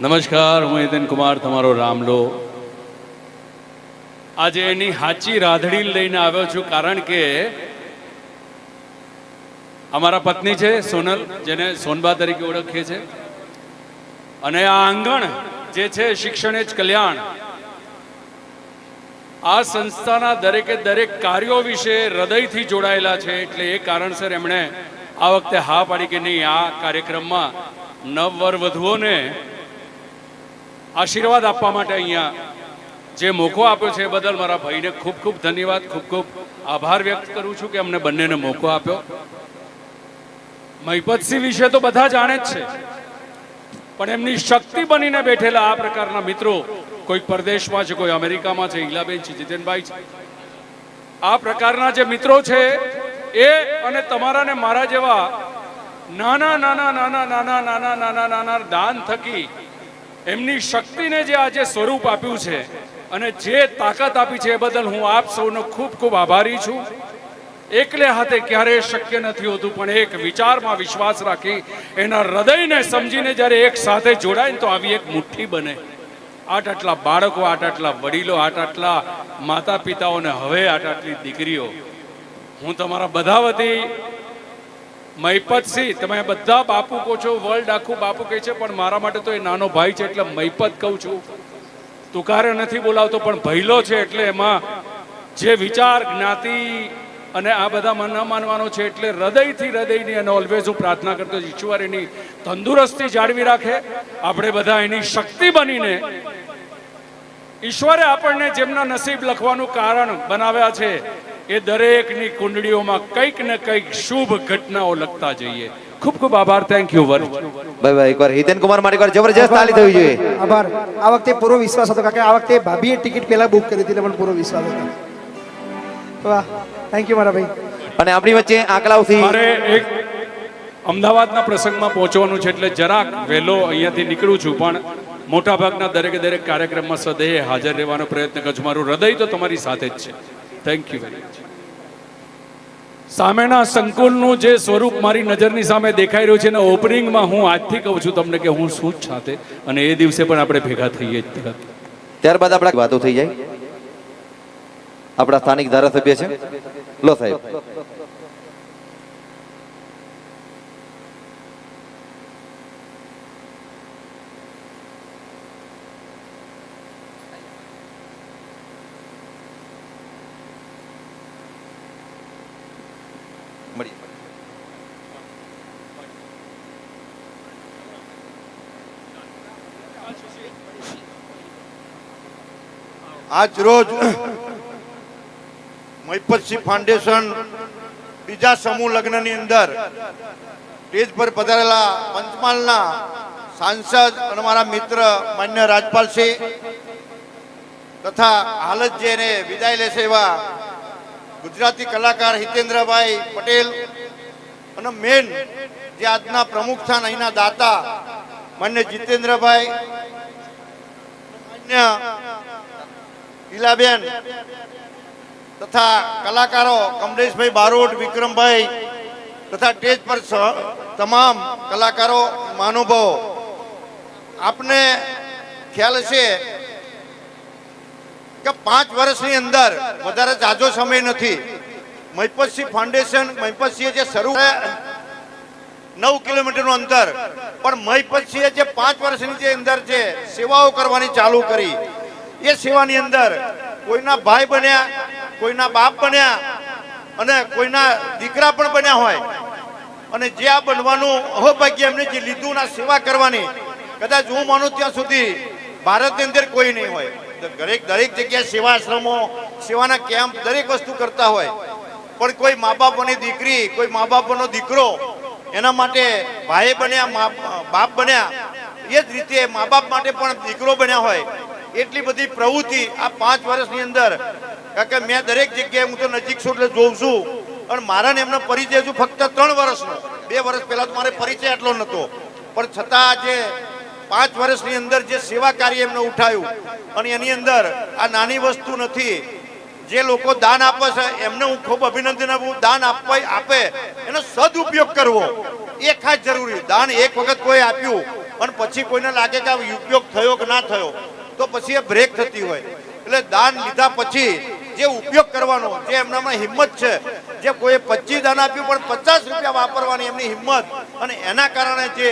નમસ્કાર, હું હિતેન કુમાર, તમારો રામલો. આજે એની હાચી રાધડી લઈને આવ્યો છું, કારણ કે અમારા પત્ની છે સોનલ, જેને સોનબા તરીકે ઓળખીએ છે, અને આ આંગણ જે છે શિક્ષણ જ કલ્યાણ, આ સંસ્થાના દરેકે દરેક કાર્યો વિશે હૃદયથી જોડાયેલા છે. એટલે એ કારણસર એમણે આ વખતે હા પાડી કે નહીં, આ કાર્યક્રમમાં નવવર વધુઓને આશીર્વાદ આપવા માટે અહીંયા જે મોકો આપ્યો છે એ બદલ મારા ભાઈને ખૂબ ખૂબ ધન્યવાદ, ખૂબ ખૂબ આભાર વ્યક્ત કરું છું કે અમને બંનેને મોકો આપ્યો. મહિપતસિંહ વિશે તો બધા જાણે જ છે, પણ એમની શક્તિ બનીને બેઠેલા આ પ્રકારના મિત્રો, કોઈ પરદેશમાં છે, કોઈ અમેરિકામાં છે, ઈલાબેન છે, જીતેનભાઈ છે, આ પ્રકારના જે મિત્રો છે એ અને તમારા ને મારા જેવા નાના નાના નાના નાના નાના નાના નાના દાન થકી એમની શક્તિને જે આજે સ્વરૂપ આપ્યું છે અને જે તાકાત આપી છે એ બદલ હું આપ સૌનો ખૂબ ખૂબ આભારી છું. એકલે હાથે ક્યારેય શક્ય નથી હોતું, પણ એક વિચારમાં વિશ્વાસ રાખી એના હૃદયને સમજીને જ્યારે એક સાથે જોડાય ને તો આવી એક મુઠ્ઠી બને. આટલા બાળકો, આટલા વડીલો, આટલા માતા પિતાઓને હવે આટલી દીકરીઓ, હું તમારા બધા વતી મહિપતસિંહ, તમે બધા બાપુ કહો છો, વર્લ્ડ આખું બાપુ કહે છે, પણ મારા માટે તો એ નાનો ભાઈ છે એટલે મહિપત કહું છું. તુકારે નથી બોલાવતો, પણ ભૈલો છે એટલે એમાં જે વિચાર, જ્ઞાતિ અને આ બધામાં ન માનવાનો છે. એટલે હૃદયની અને ઓલવેઝ હું પ્રાર્થના કરતો ઈશ્વર એની તંદુરસ્તી જાળવી રાખે, આપણે બધા એની શક્તિ બનીને ઈશ્વરે આપણને જેમના નસીબ લખવાનું કારણ બનાવ્યા છે એ દરેકની કુંડળીઓમાં કંઈક ને કંઈક શુભ ઘટનાઓ લખતા જઈએ. ખૂબ ખૂબ આભાર. Thank you. ભાઈ એકવાર હિતેન કુમાર માટે એકવાર જબરજસ્ત તાળી થવી જોઈએ. આભાર. આ વખતે પૂરો વિશ્વાસ હતો, કારણ કે આ વખતે ભાભીએ ટિકિટ પહેલા બુક કરી હતી એટલે પણ પૂરો વિશ્વાસ હતો. વાહ, થેન્ક યુ મારા ભાઈ. અને આપણી વચ્ચે આંકલાવથી મારે એક અમદાવાદના પ્રસંગમાં પહોંચવાનું છે એટલે જરાક વહેલો અહીંયાથી નીકળું છું, પણ મોટાભાગના દરેકે દરેક કાર્યક્રમમાં સદૈવ હાજર રહેવાનો પ્રયત્ન કરું છું. મારું હૃદય તો તમારી સાથે જ છે. Thank you very much. સામેના સંકુલનું જે સ્વરૂપ મારી નજરની સામે દેખાઈ રહ્યું છે ને, ઓપનિંગમાં હું આજથી કહું છું તમને કે હું શું જ સાથે, અને એ દિવસે પણ આપણે ભેગા થઈએ જ. ત્યારબાદ આપણા વાતો થઈ જાય. આપણા સ્થાનિક ધારાસભ્ય છે, લો સાહેબ. આજ રોજ મહિપતસિંહ ફાઉન્ડેશન બીજા સમૂહ લગ્નની અંદર સ્ટેજ પર પધારેલા પંચમહાલના સાંસદ અને મારા મિત્ર માન્ય રાજપાલસિંહ તથા હાલ જ જેને વિદાય લેશે એવા ગુજરાતી કલાકાર હિતેન્દ્રભાઈ પટેલ, અને મેન જે આજના પ્રમુખ સ્થાન અહીંના દાતા માન્ય જીતેન્દ્રભાઈ, માન્ય ઈલાબેન તથા કલાકારો કમલેશભાઈ બારોટ, વિક્રમભાઈ તથા સ્ટેજ પર તમામ કલાકારો, મહાનુભાવો, આપને ખ્યાલ હશે કે 5 વર્ષની અંદર, વધારે જાજો સમય નથી, મહિપતસિંહ ફાઉન્ડેશન, મહિપતસિંહે જે શરૂ 9 કિલોમીટરનું અંતર, પણ મહિપતસિંહે જે 5 વર્ષની જે અંદર જે સેવાઓ કરવાની ચાલુ કરી, એ સેવાની અંદર કોઈના ભાઈ બન્યા, કોઈના બાપ બન્યા અને કોઈના દીકરા પણ બન્યા હોય, અને જે આ બનવાનું અહોભાગ્ય એમને જે લીધું ના સેવા કરવાની, કદાચ હું માનું ત્યાં સુધી ભારતની અંદર કોઈ નહીં હોય. દરેક જગ્યાએ સેવા આશ્રમો, સેવાના કેમ્પ, દરેક વસ્તુ કરતા હોય, પણ કોઈ મા બાપની દીકરી, કોઈ મા બાપનો દીકરો, એના માટે ભાઈ બન્યા, બાપ બન્યા, એ જ રીતે મા બાપ માટે પણ દીકરો બન્યા હોય. એટલી બધી પ્રવૃત્તિ આ 5 વર્ષની અંદર, કારણ કે મેં દરેક જગ્યાએ, હું તો નજીક છું એટલે જોઉં છું, અને મારા ને એમનો પરિચય છું ફક્ત 3 વર્ષનો. 2 વર્ષ પહેલા તો મારે પરિચય એટલો નહોતો, પણ છતાં આજે 5 વર્ષની અંદર જે સેવા કાર્ય એમને ઉઠાયું, અને એની અંદર આ નાની વસ્તુ નથી. જે લોકો દાન આપે છે એમને હું ખૂબ અભિનંદન આપું. દાન આપે એનો સદુપયોગ કરવો એ ખાસ જરૂરી. દાન એક વખત કોઈ આપ્યું અને પછી કોઈને લાગે કે આ ઉપયોગ થયો કે ના થયો તો પછી એ બ્રેક થતી હોય. એટલે દાન લીધા પછી જે ઉપયોગ કરવાનો, જે એમનામાં હિંમત છે, જે કોઈ 25 દાન આપ્યું પણ 50 રૂપિયા વાપરવાની એમની હિંમત, અને એના કારણે જે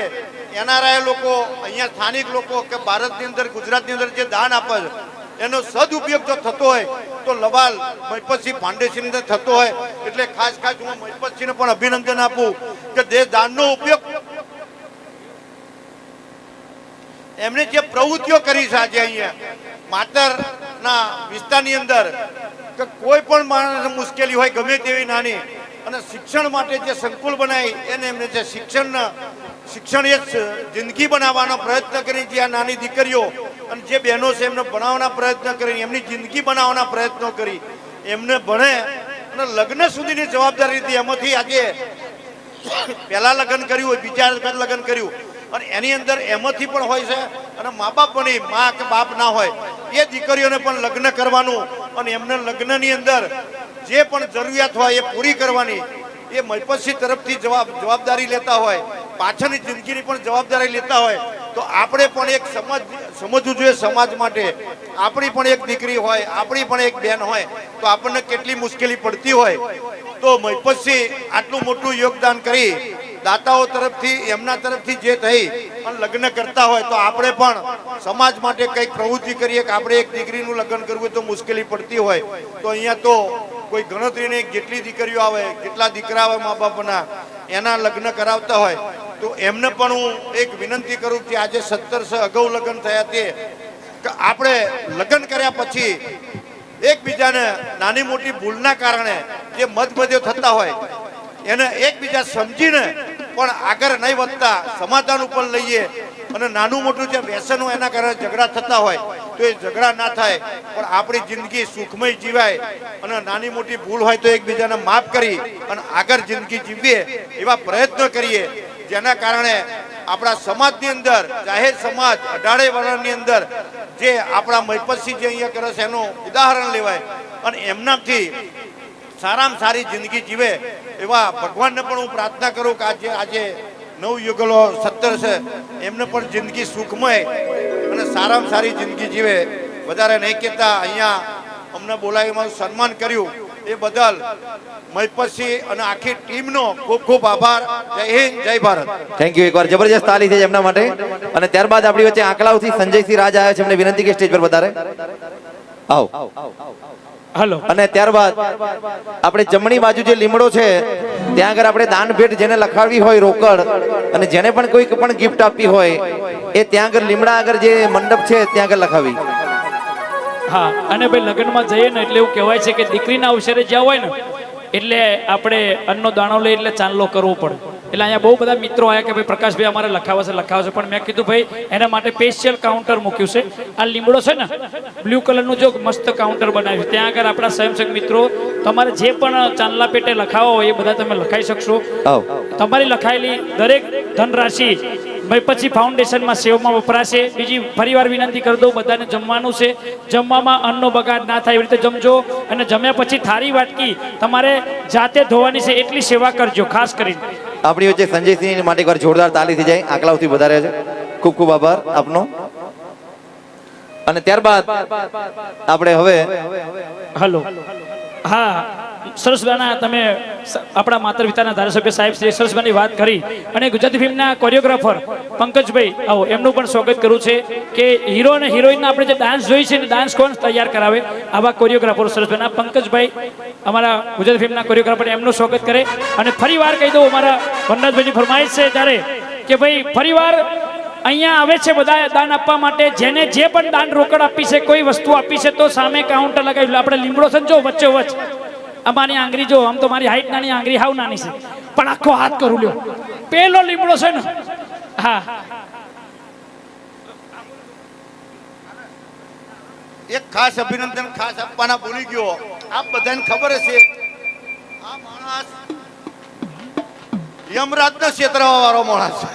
એનઆરઆઈ લોકો, અહીંયા સ્થાનિક લોકો કે ભારતની અંદર, ગુજરાતની અંદર જે દાન આપે છે એનો સદુપયોગ જો થતો હોય તો લવાલ મહિપતસિંહ ફાઉન્ડેશન અંદર થતો હોય. એટલે ખાસ હું મહિપતસિંહને પણ અભિનંદન આપું કે જે દાનનો ઉપયોગ એમને જે પ્રવૃત્તિઓ કરી છે આજે અહીંયા માતરના વિસ્તારની અંદર, કે કોઈ પણ માણસને મુશ્કેલી હોય ગમે તેવી નાની, અને શિક્ષણ માટે જે સંકુલ બનાવી એને એમને જે શિક્ષણ એ જિંદગી બનાવવાનો પ્રયત્ન કરી, જે આ નાની દીકરીઓ અને જે બહેનો છે એમને ભણાવવાના પ્રયત્ન કરી, એમની જિંદગી બનાવવાના પ્રયત્નો કરી, એમને ભણે અને લગ્ન સુધીની જવાબદારી લીધી. એમાંથી આજે પહેલા લગ્ન કર્યું હોય, બીજા વખત લગ્ન કર્યું, અને એની અંદર એમાંથી પણ હોય છે, અને મા બાપ બની મા કે બાપ ના હોય એ દીકરીઓને પણ લગ્ન કરવાનું, અને એમને લગ્નની અંદર જે પણ જરૂરિયાત હોય એ પૂરી કરવાની એ મહિપતસિંહ તરફથી જવાબદારી લેતા હોય, પાછળની જિંદગીની પણ જવાબદારી લેતા હોય. તો આપણે પણ એક સમજવું જોઈએ સમાજ માટે. આપણી પણ એક દીકરી હોય, આપણી પણ એક બેન હોય તો આપણને કેટલી મુશ્કેલી પડતી હોય. તો મહિપતસિંહ આટલું મોટું યોગદાન કરી દાતાઓ તરફથી, એમના તરફથી જે થઈ અને લગ્ન કરતા હોય તો આપણે પણ સમાજ માટે કંઈક પ્રવૃત્તિ કરીએ. કે આપણે એક દીકરીનું લગ્ન કરવું તો મુશ્કેલી પડતી હોય તો અહીંયા તો કોઈ ગણતરી નહીં, જેટલી દીકરીઓ આવે, કેટલા દીકરા આવે મા બાપના, એના લગ્ન કરાવતા હોય. તો એમને પણ હું એક વિનંતી કરું કે આજે 17 અગાઉ લગ્ન થયા તે કે આપણે લગ્ન કર્યા પછી એકબીજાને નાની મોટી ભૂલના કારણે જે મતભેદો થતા હોય એને એકબીજા સમજીને પણ આગળ નહીં વધતા સમાધાન ઉપર લઈએ. અને નાનું મોટું જે વ્યસન હોય એના કારણે ઝઘડા થતા હોય તો એ ઝઘડા ના થાય, પણ આપણી જિંદગી સુખમય જીવાય. અને નાની મોટી ભૂલ હોય તો એકબીજાને માફ કરી અને આગળ જિંદગી જીવીએ એવા પ્રયત્નો કરીએ, જેના કારણે આપણા સમાજની અંદર, જાહેર સમાજ 18 વર્ષની અંદર જે આપણા મહિપતસિંહ જે અહીંયા કરે છે એનું ઉદાહરણ લેવાય અને એમનાથી સારામાં સારી જિંદગી જીવે એવા ભગવાનને પણ હું પ્રાર્થના કરું કે આજે નવયુગલો 17 છે એમને પણ જિંદગી સુખમય અને સારામાં સારી જિંદગી જીવે. વધારે નહીં કહેતા અહીંયા અમને બોલાવી મારું સન્માન કર્યું એ બદલ મહિપતસિંહ અને આખી ટીમનો ખૂબ ખૂબ આભાર. જય હિન્દ, જય ભારત. Thank you. એકવાર જબરજસ્ત તાલી થઈ એમના માટે. અને ત્યારબાદ આપણી વચ્ચે આંકલાવથી સંજયસિંહ રાજ આવ્યા છે, એમને વિનંતી કે સ્ટેજ પર વધારે આવો. હલો. અને ત્યારબાદ આપણે જમણી બાજુ જે લીમડો છે ત્યાં આગળ આપણે દાન ભેટ જેને લખાડવી હોય રોકડ, અને જેને પણ કોઈ પણ ગિફ્ટ આપવી હોય એ ત્યાં આગળ લીમડા આગળ જે મંડપ છે ત્યાં આગળ લખાવી. હા, અને ભાઈ લગ્નમાં જઈએ ને એટલે એવું કહેવાય છે કે દીકરીના અવસરે જ્યાં હોય ને એટલે આપણે અન્નનો દાણો લઈ એટલે ચાંદલો કરવો પડે. એટલે અહીંયા બહુ બધા મિત્રો આવ્યા કે ભાઈ પ્રકાશભાઈ અમારે લખાવશે, પણ મેં કીધું ભાઈ એના માટે સ્પેશિયલ કાઉન્ટર મૂક્યું છે. આ લીમડો છે ને બ્લુ કલરનું જો મસ્ત કાઉન્ટર બનાવ્યું છે, ત્યાં આગળ આપણા સ્વયંસેવક મિત્રો તમારે જે પણ ચાંદલા પેટે લખાવો હોય એ બધા તમે લખાઈ શકશો. તમારી લખાયેલી દરેક ધનરાશિ મહિપતસિંહ ફાઉન્ડેશનમાં સેવામાં વપરાશે. બીજી ફરીવાર વિનંતી કરી દઉં, બધાને જમવાનું છે, જમવામાં અન્નનો બગાડ ના થાય એવી રીતે જમજો. અને જમ્યા પછી થાળી વાટકી તમારે જાતે ધોવાની છે એટલી સેવા કરજો ખાસ કરીને. આપણી વચ્ચે સંજયસિંહ માટે એકવાર જોરદાર તાલી થઈ જાય. આંકલાવથી વધારે છે. ખૂબ ખૂબ આભાર આપનો. અને ત્યારબાદ આપણે હવે હલો. હા, સરસબાના તમે આપણા માતર પિતાના ધારાસભ્ય સાહેબ શ્રી સરસબાની વાત કરી, અને ગુજરાતી ફિલ્મના કોરિયોગ્રાફર પંકજભાઈ આવો એમનું પણ સ્વાગત કરવું છે કે હીરો અને હિરોઈનના આપણે જે ડાન્સ જોઈ છે ને ડાન્સ કોણ તૈયાર કરાવે આવા કોરિયોગ્રાફરો સરસબાના પંકજભાઈ અમારા ગુજરાતી ફિલ્મના કોરિયોગ્રાફર એમનું સ્વાગત કરે. અને ફરી વાર કહી દઉં, અમારા વનરાજભાઈની ફરમાઈશ છે ત્યારે કે ભાઈ ફરીવાર અહીંયા આવે છે બધા દાન આપવા માટે. જેને જે પણ દાન રોકડ આપી છે, કોઈ વસ્તુ આપી છે તો સામે કાઉન્ટર લગાવી. આપણે લીમડો છે જો વચ્ચે વચ્ચ અમારી આંગળી જો, આમ તો મારી હાઈટ નાની, આંગળી હાવ નાની છે પણ આખો હાથ કરું લ્યો, પેલો લીમડો છે ને. હા, એક ખાસ અભિનંદન ખાસ આપવાના ભૂલી ગયો. આપ બધાને ખબર હશે આ માણસ યમરાજના ક્ષેત્રમાં વાળો માણસ છે.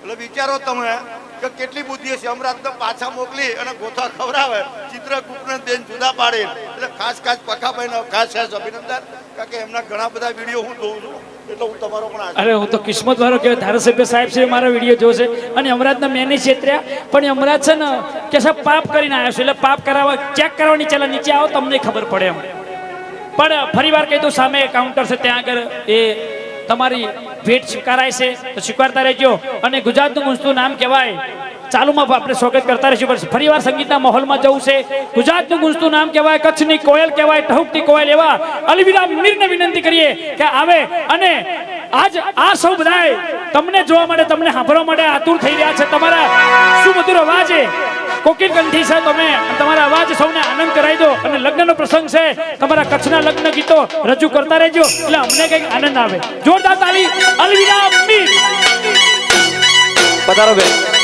એટલે વિચારો તમે કે કેટલી બુદ્ધિ હશે. યમરાજને પાછા મોકલી અને ગોથા ખવડાવે, ચિત્રગુપ્તને દેન જુદા પાડે. એટલે ખાસ પખાભાઈને ખાસ અભિનંદન, કારણ કે એમના ઘણા બધા વિડીયો હું જોઉં છું એટલે હું તમારો પણ આભાર. અરે હું તો કિસ્મત વાળો કે ધારાસભ્ય સાહેબ છે મારા વિડીયો જોશે અને અમરાજના મેં નહીં છેતર્યા પણ અમરાજ છે ને કે સાહેબ પાપ કરીને આવ્યો છે એટલે પાપ કરાવવા ચેક કરવાની ચાલે નીચે આવો તમને ખબર પડે એમ પણ ફરી વાર કહી દઉં સામે કાઉન્ટર છે ત્યાં આગળ એ તમારી ભેટ સ્વીકારાય છે તો સ્વીકારતા રહેજો અને ગુજરાતનું ગુંજતું નામ કહેવાય ચાલુમાં આપણે સ્વાગત કરતા રહીશું પણ ફરી વાર સંગીતના માહોલમાં જવું છે ગુજરાતનું ગુંજતું નામ કહેવાય કચ્છની કોયલ કહેવાય ટહુકતી કોયલ એવા અલવિદા મીરને વિનંતી કરીએ કે આવે અને આજ આ સૌ બધાય તમને જોવા માટે તમને સાંભળવા માટે આતુર થઈ રહ્યા છે તમારા સુમધુર અવાજે કોકિલ કંઠી છે તમે તમારા અવાજ સૌને આનંદ કરાવી દો અને લગ્નનો પ્રસંગ છે તમારા કચ્છના લગ્ન ગીતો રજૂ કરતા રહેજો એટલે અમને કંઈક આનંદ આવે જોરદાર તાળી અલવિદા મીર પધારો બેન